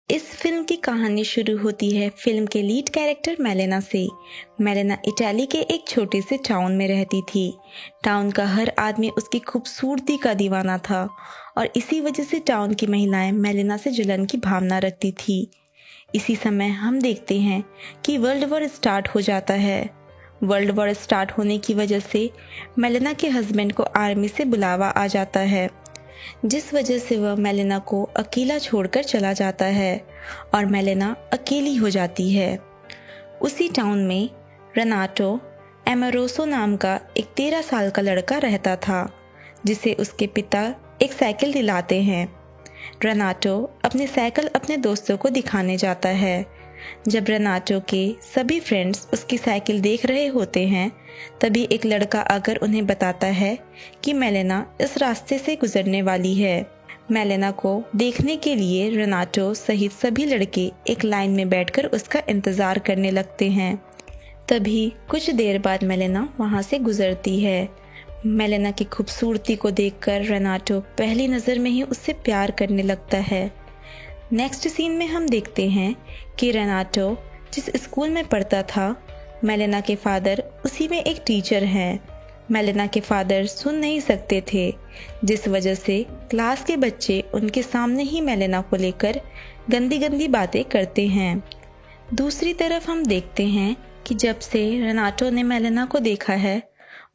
इस फिल्म की कहानी शुरू होती है फिल्म के लीड कैरेक्टर मेलेना से। मेलेना इटाली के एक छोटे से टाउन में रहती थी। टाउन का हर आदमी उसकी खूबसूरती का दीवाना था और इसी वजह से टाउन की महिलाएं मेलेना से जलन की भावना रखती थी। इसी समय हम देखते हैं कि वर्ल्ड वॉर स्टार्ट हो जाता है। वर्ल्ड वॉर स्टार्ट होने की वजह से मेलेना के हस्बैंड को आर्मी से बुलावा आ जाता है, जिस वजह से वह मेलेना को अकेला छोड़कर चला जाता है और मेलेना अकेली हो जाती है। उसी टाउन में रेनाटो एमरोसो नाम का एक 13 साल का लड़का रहता था, जिसे उसके पिता एक साइकिल दिलाते हैं। रेनाटो अपनी साइकिल अपने दोस्तों को दिखाने जाता है। जब रेनाटो के सभी फ्रेंड्स उसकी साइकिल देख रहे होते हैं, तभी एक लड़का आकर उन्हें बताता है कि मेलेना इस रास्ते से गुजरने वाली है। मेलेना को देखने के लिए रेनाटो सहित सभी लड़के एक लाइन में बैठकर उसका इंतज़ार करने लगते हैं। तभी कुछ देर बाद मेलेना वहाँ से गुजरती है। मेलेना की खूबसूरती को देखकर रेनाटो पहली नज़र में ही उससे प्यार करने लगता है। नेक्स्ट सीन में हम देखते हैं कि रेनाटो जिस स्कूल में पढ़ता था, मेलेना के फादर उसी में एक टीचर हैं। मेलेना के फादर सुन नहीं सकते थे, जिस वजह से क्लास के बच्चे उनके सामने ही मेलेना को लेकर गंदी गंदी बातें करते हैं। दूसरी तरफ हम देखते हैं कि जब से रेनाटो ने मेलेना को देखा है,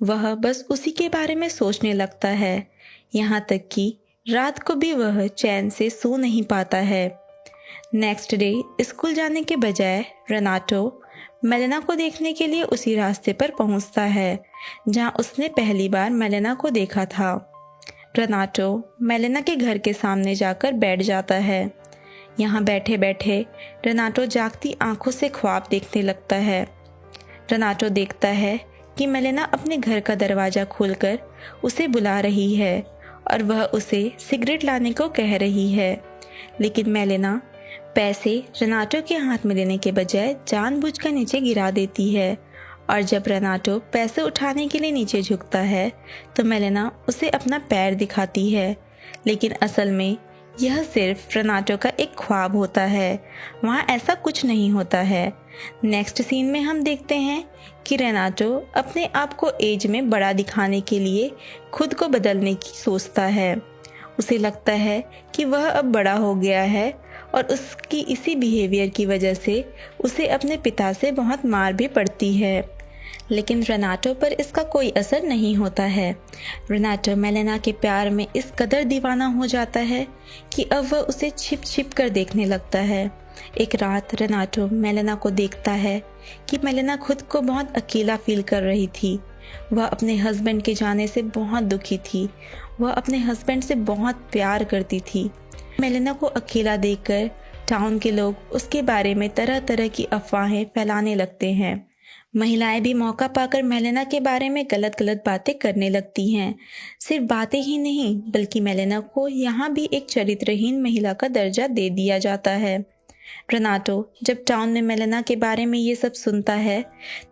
वह बस उसी के बारे में सोचने लगता है। यहाँ तक कि रात को भी वह चैन से सो नहीं पाता है। नेक्स्ट डे स्कूल जाने के बजाय रेनाटो मेलेना को देखने के लिए उसी रास्ते पर पहुंचता है जहां उसने पहली बार मेलेना को देखा था। रेनाटो मेलेना के घर के सामने जाकर बैठ जाता है। यहाँ बैठे बैठे रेनाटो जागती आंखों से ख्वाब देखने लगता है। रेनाटो देखता है कि मेलेना अपने घर का दरवाज़ा खोलकर उसे बुला रही है और वह उसे सिगरेट लाने को कह रही है, लेकिन मेलेना पैसे रेनाटो के हाथ में देने के बजाय जानबूझकर नीचे गिरा देती है। और जब रेनाटो पैसे उठाने के लिए नीचे झुकता है तो मेलेना उसे अपना पैर दिखाती है, लेकिन असल में यह सिर्फ रेनाटो का एक ख्वाब होता है। वहाँ ऐसा कुछ नहीं होता है। नेक्स्ट सीन में हम देखते हैं कि रेनाटो अपने आप को एज में बड़ा दिखाने के लिए खुद को बदलने की सोचता है। उसे लगता है कि वह अब बड़ा हो गया है और उसकी इसी बिहेवियर की वजह से उसे अपने पिता से बहुत मार भी पड़ती है, लेकिन रेनाटो पर इसका कोई असर नहीं होता है। रेनाटो मेलेना के प्यार में इस कदर दीवाना हो जाता है कि अब वह उसे छिप छिप कर देखने लगता है। एक रात रेनाटो मेलेना को देखता है कि मेलेना खुद को बहुत अकेला फील कर रही थी। वह अपने हस्बैंड के जाने से बहुत दुखी थी। वह अपने हस्बैंड से बहुत प्यार करती थी। मेलेना को अकेला देखकर टाउन के लोग उसके बारे में तरह तरह की अफवाहें फैलाने लगते हैं। महिलाएं भी मौका पाकर मेलेना के बारे में गलत गलत बातें करने लगती हैं। सिर्फ बातें ही नहीं, बल्कि मेलेना को यहाँ भी एक चरित्रहीन महिला का दर्जा दे दिया जाता है। रेनाटो जब टाउन में मेलेना के बारे में ये सब सुनता है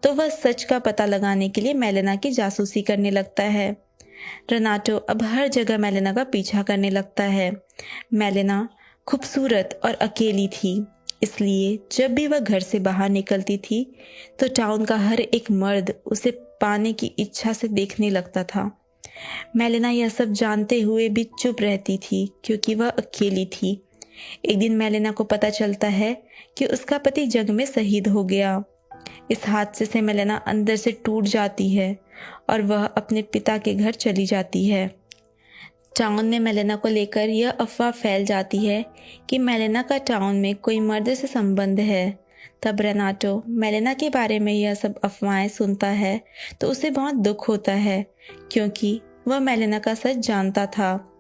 तो वह सच का पता लगाने के लिए मेलेना की जासूसी करने लगता है। रेनाटो अब हर जगह मेलेना का पीछा करने लगता है। मेलेना खूबसूरत और अकेली थी, इसलिए जब भी वह घर से बाहर निकलती थी तो टाउन का हर एक मर्द उसे पाने की इच्छा से देखने लगता था। मेलेना यह सब जानते हुए भी चुप रहती थी, क्योंकि वह अकेली थी। एक दिन मेलेना को पता चलता है कि उसका पति जंग में शहीद हो गया। इस हादसे से मेलेना अंदर से टूट जाती है और वह अपने पिता के घर चली जाती है। टाउन में मेलेना को लेकर यह अफवाह फैल जाती है कि मेलेना का टाउन में कोई मर्द से संबंध है। तब रेनाटो मेलेना के बारे में यह सब अफवाहें सुनता है तो उसे बहुत दुख होता है, क्योंकि वह मेलेना का सच जानता था।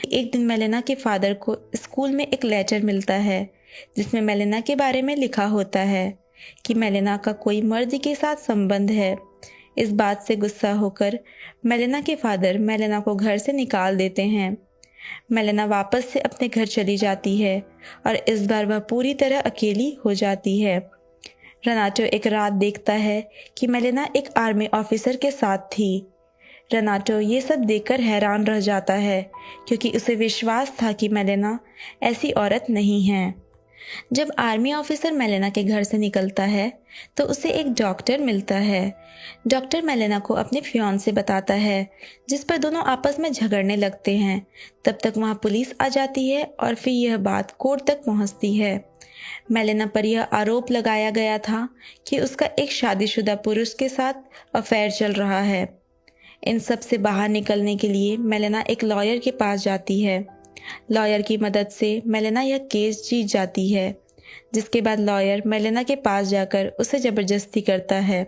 एक दिन मेलेना के फादर को स्कूल में एक लेटर मिलता है जिसमें मेलेना के बारे में लिखा होता है कि मेलेना का कोई मर्द के साथ संबंध है। इस बात से गुस्सा होकर मेलेना के फादर मेलेना को घर से निकाल देते हैं। मेलेना वापस से अपने घर चली जाती है और इस बार वह पूरी तरह अकेली हो जाती है। रेनाटो एक रात देखता है कि मेलेना एक आर्मी ऑफिसर के साथ थी। रेनाटो ये सब देखकर हैरान रह जाता है, क्योंकि उसे विश्वास था कि मेलेना ऐसी औरत नहीं है। जब आर्मी ऑफिसर मेलेना के घर से निकलता है तो उसे एक डॉक्टर मिलता है। डॉक्टर मेलेना को अपने फियांसे बताता है, जिस पर दोनों आपस में झगड़ने लगते हैं। तब तक वहाँ पुलिस आ जाती है और फिर यह बात कोर्ट तक पहुँचती है। मेलेना पर यह आरोप लगाया गया था कि उसका एक शादीशुदा पुरुष के साथ अफेयर चल रहा है। इन सब से बाहर निकलने के लिए मेलेना एक लॉयर के पास जाती है। लॉयर की मदद से मेलेना यह केस जीत जाती है, जिसके बाद लॉयर मेलेना के पास जाकर उसे ज़बरदस्ती करता है।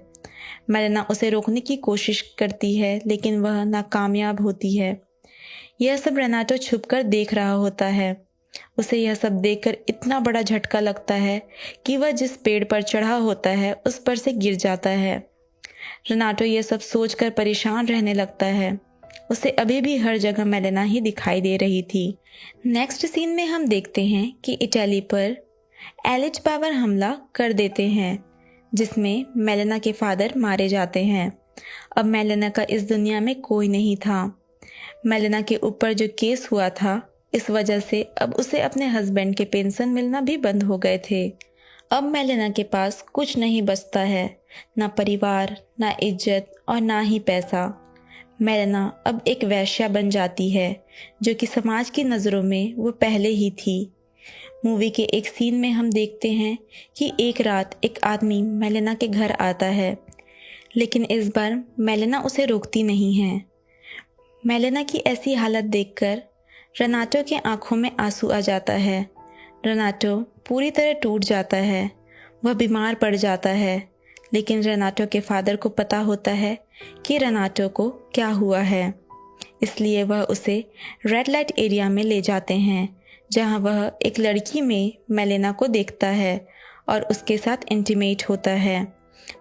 मेलेना उसे रोकने की कोशिश करती है, लेकिन वह नाकामयाब होती है। यह सब रेनाटो छुपकर देख रहा होता है। उसे यह सब देखकर इतना बड़ा झटका लगता है कि वह जिस पेड़ पर चढ़ा होता है उस पर से गिर जाता है। रेनाटो यह सब सोचकर परेशान रहने लगता है। उसे अभी भी हर जगह मेलेना ही दिखाई दे रही थी। नेक्स्ट सीन में हम देखते हैं कि इटली पर एलिच पावर हमला कर देते हैं, जिसमें मेलेना के फादर मारे जाते हैं। अब मेलेना का इस दुनिया में कोई नहीं था। मेलेना के ऊपर जो केस हुआ था, इस वजह से अब उसे अपने हस्बैंड के पेंशन मिलना भी बंद हो गए थे। अब मेलेना के पास कुछ नहीं बचता है, ना परिवार, ना इज्जत और ना ही पैसा। मेलेना अब एक वेश्या बन जाती है, जो कि समाज की नज़रों में वो पहले ही थी। मूवी के एक सीन में हम देखते हैं कि एक रात एक आदमी मेलेना के घर आता है, लेकिन इस बार मेलेना उसे रोकती नहीं है। मेलेना की ऐसी हालत देखकर रेनाटो के आंखों में आंसू आ जाता है। रेनाटो पूरी तरह टूट जाता है। वह बीमार पड़ जाता है, लेकिन रेनाटो के फादर को पता होता है कि रेनाटो को क्या हुआ है। इसलिए वह उसे रेड लाइट एरिया में ले जाते हैं, जहां वह एक लड़की में मेलेना को देखता है और उसके साथ इंटीमेट होता है।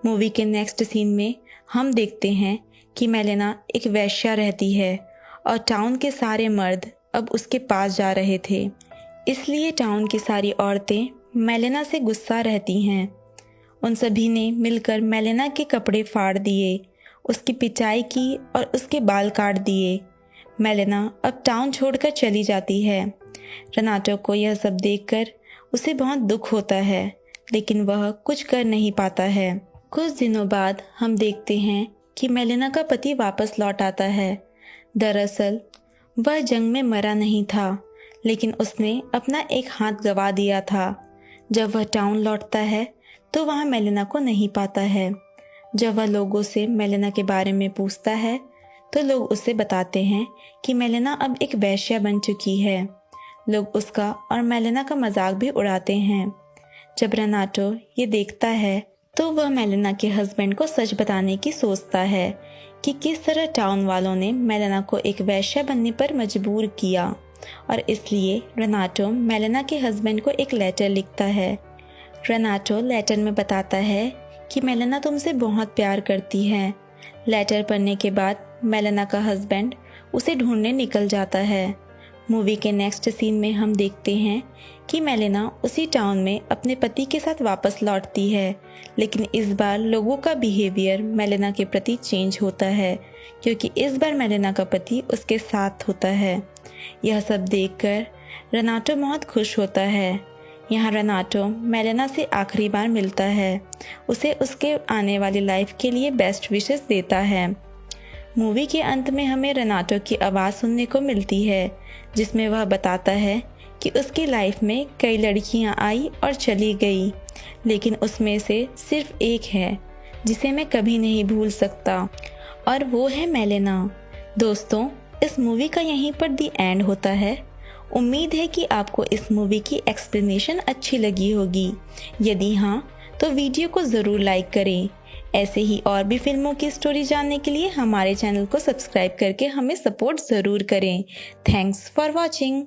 मूवी के नेक्स्ट सीन में हम देखते हैं कि मेलेना एक वेश्या रहती है और टाउन के सारे मर्द अब उसके पास जा रहे थे। इसलिए टाउन की सारी औरतें मेलेना से गुस्सा रहती हैं। उन सभी ने मिलकर मेलेना के कपड़े फाड़ दिए, उसकी पिटाई की और उसके बाल काट दिए। मेलेना अब टाउन छोड़कर चली जाती है। रेनाटो को यह सब देखकर उसे बहुत दुख होता है, लेकिन वह कुछ कर नहीं पाता है। कुछ दिनों बाद हम देखते हैं कि मेलेना का पति वापस लौट आता है। दरअसल वह जंग में मरा नहीं था, लेकिन उसने अपना एक हाथ गंवा दिया था। जब वह टाउन लौटता है तो वहाँ मेलेना को नहीं पाता है। जब वह लोगों से मेलेना के बारे में पूछता है तो लोग उसे बताते हैं कि मेलेना अब एक वेश्या बन चुकी है। लोग उसका और मेलेना का मजाक भी उड़ाते हैं। जब रेनाटो ये देखता है तो वह मेलेना के हस्बैंड को सच बताने की सोचता है कि किस तरह टाउन वालों ने मेलेना को एक वेश्या बनने पर मजबूर किया, और इसलिए रेनाटो मेलेना के हस्बैंड को एक लेटर लिखता है। रेनाटो लेटर में बताता है कि मेलेना तुमसे बहुत प्यार करती है। लेटर पढ़ने के बाद मेलेना का हस्बैंड उसे ढूंढने निकल जाता है। मूवी के नेक्स्ट सीन में हम देखते हैं कि मेलेना उसी टाउन में अपने पति के साथ वापस लौटती है, लेकिन इस बार लोगों का बिहेवियर मेलेना के प्रति चेंज होता है, क्योंकि इस बार मेलेना का पति उसके साथ होता है। यह सब देखकर रेनाटो बहुत खुश होता है। यहाँ रेनाटो मेलेना से आखिरी बार मिलता है, उसे उसके आने वाली लाइफ के लिए बेस्ट विशेस देता है। मूवी के अंत में हमें रेनाटो की आवाज़ सुनने को मिलती है, जिसमें वह बताता है कि उसकी लाइफ में कई लड़कियां आई और चली गई, लेकिन उसमें से सिर्फ एक है जिसे मैं कभी नहीं भूल सकता, और वो है मेलेना। दोस्तों, इस मूवी का यहीं पर दी एंड होता है। उम्मीद है कि आपको इस मूवी की एक्सप्लेनेशन अच्छी लगी होगी। यदि हाँ, तो वीडियो को ज़रूर लाइक करें। ऐसे ही और भी फिल्मों की स्टोरी जानने के लिए हमारे चैनल को सब्सक्राइब करके हमें सपोर्ट ज़रूर करें। Thanks for watching.